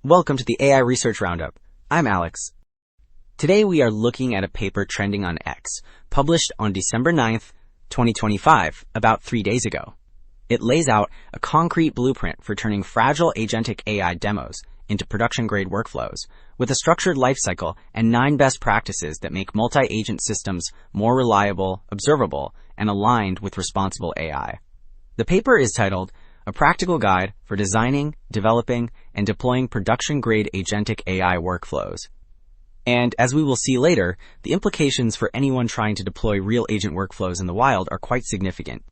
Welcome to the AI Research Roundup. I'm Alex. Today we are looking at a paper trending on X, published on December 9th, 2025, about 3 days ago. It lays out a concrete blueprint for turning fragile agentic AI demos into production-grade workflows, with a structured lifecycle and 9 best practices that make multi-agent systems more reliable, observable, and aligned with responsible AI. The paper is titled A Practical Guide for Designing, Developing, and Deploying Production-Grade Agentic AI Workflows. And as we will see later, the implications for anyone trying to deploy real agent workflows in the wild are quite significant.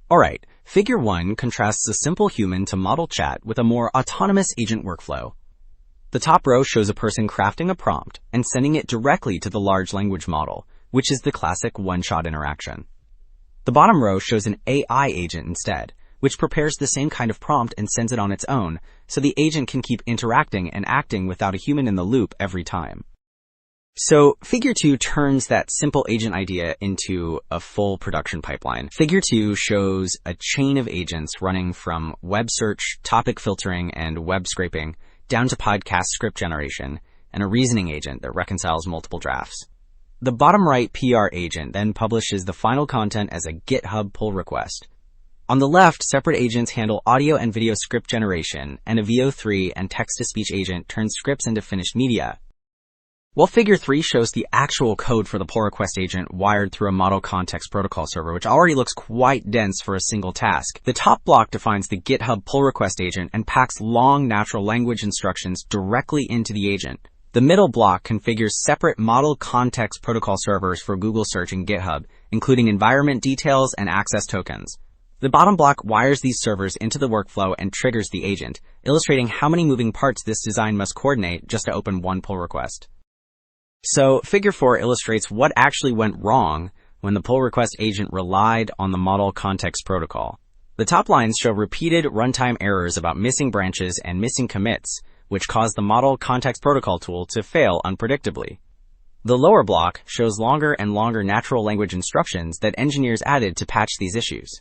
Alright, Figure 1 contrasts a simple human-to-model chat with a more autonomous agent workflow. The top row shows a person crafting a prompt and sending it directly to the large language model, which is the classic one-shot interaction. The bottom row shows an AI agent instead, which prepares the same kind of prompt and sends it on its own, so the agent can keep interacting and acting without a human in the loop every time. So, Figure 2 turns that simple agent idea into a full production pipeline. Figure 2 shows a chain of agents running from web search, topic filtering, and web scraping, down to podcast script generation, and a reasoning agent that reconciles multiple drafts. The bottom right PR agent then publishes the final content as a GitHub pull request. On the left, separate agents handle audio and video script generation, and a VO3 and text-to-speech agent turns scripts into finished media. While Figure 3 shows the actual code for the pull request agent wired through a model context protocol server, which already looks quite dense for a single task, the top block defines the GitHub pull request agent and packs long natural language instructions directly into the agent. The middle block configures separate model context protocol servers for Google Search and GitHub, including environment details and access tokens. The bottom block wires these servers into the workflow and triggers the agent, illustrating how many moving parts this design must coordinate just to open one pull request. So, Figure 4 illustrates what actually went wrong when the pull request agent relied on the model context protocol. The top lines show repeated runtime errors about missing branches and missing commits, which caused the model context protocol tool to fail unpredictably. The lower block shows longer and longer natural language instructions that engineers added to patch these issues.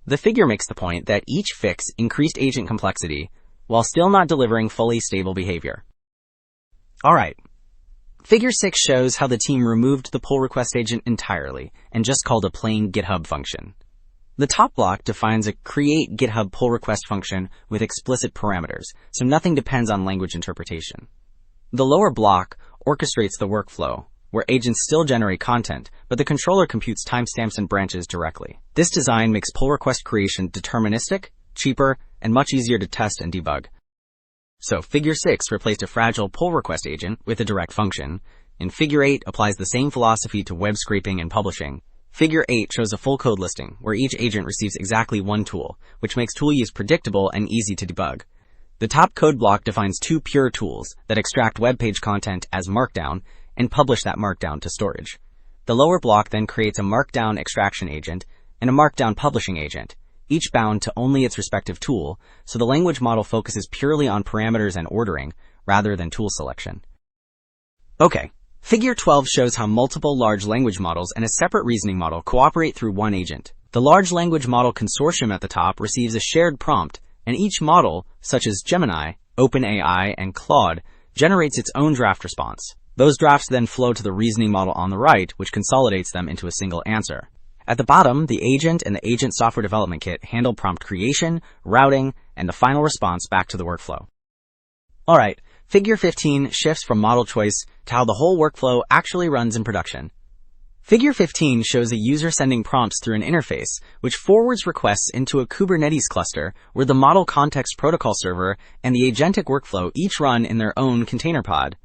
The figure makes the point that each fix increased agent complexity while still not delivering fully stable behavior. Alright. Figure 6 shows how the team removed the pull request agent entirely and just called a plain GitHub function. The top block defines a create GitHub pull request function with explicit parameters, so nothing depends on language interpretation. The lower block orchestrates the workflow, where agents still generate content, but the controller computes timestamps and branches directly. This design makes pull request creation deterministic, cheaper, and much easier to test and debug. So Figure 6 replaced a fragile pull request agent with a direct function, and Figure 8 applies the same philosophy to web scraping and publishing. Figure 8 shows a full code listing, where each agent receives exactly one tool, which makes tool use predictable and easy to debug. The top code block defines 2 pure tools that extract web page content as Markdown and publish that Markdown to storage. The lower block then creates a Markdown extraction agent and a Markdown publishing agent, each bound to only its respective tool, so the language model focuses purely on parameters and ordering, rather than tool selection. Okay. Figure 12 shows how multiple large language models and a separate reasoning model cooperate through one agent. The large language model consortium at the top receives a shared prompt, and each model, such as Gemini, OpenAI, and Claude, generates its own draft response. Those drafts then flow to the reasoning model on the right, which consolidates them into a single answer. At the bottom, the agent and the agent software development kit handle prompt creation, routing, and the final response back to the workflow. Alright. Figure 15 shifts from model choice to how the whole workflow actually runs in production. Figure 15 shows a user sending prompts through an interface, which forwards requests into a Kubernetes cluster where the model context protocol server and the agentic workflow each run in their own container pod.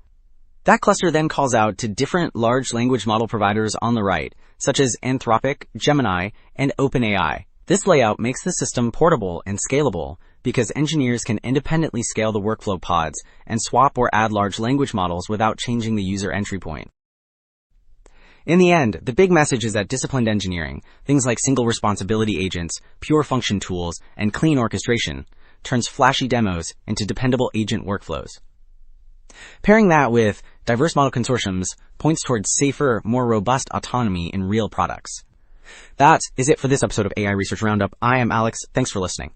That cluster then calls out to different large language model providers on the right, such as Anthropic, Gemini, and OpenAI. This layout makes the system portable and scalable, because engineers can independently scale the workflow pods and swap or add large language models without changing the user entry point. In the end, the big message is that disciplined engineering, things like single responsibility agents, pure function tools, and clean orchestration, turns flashy demos into dependable agent workflows. Pairing that with diverse model consortiums points towards safer, more robust autonomy in real products. That is it for this episode of AI Research Roundup. I am Alex. Thanks for listening.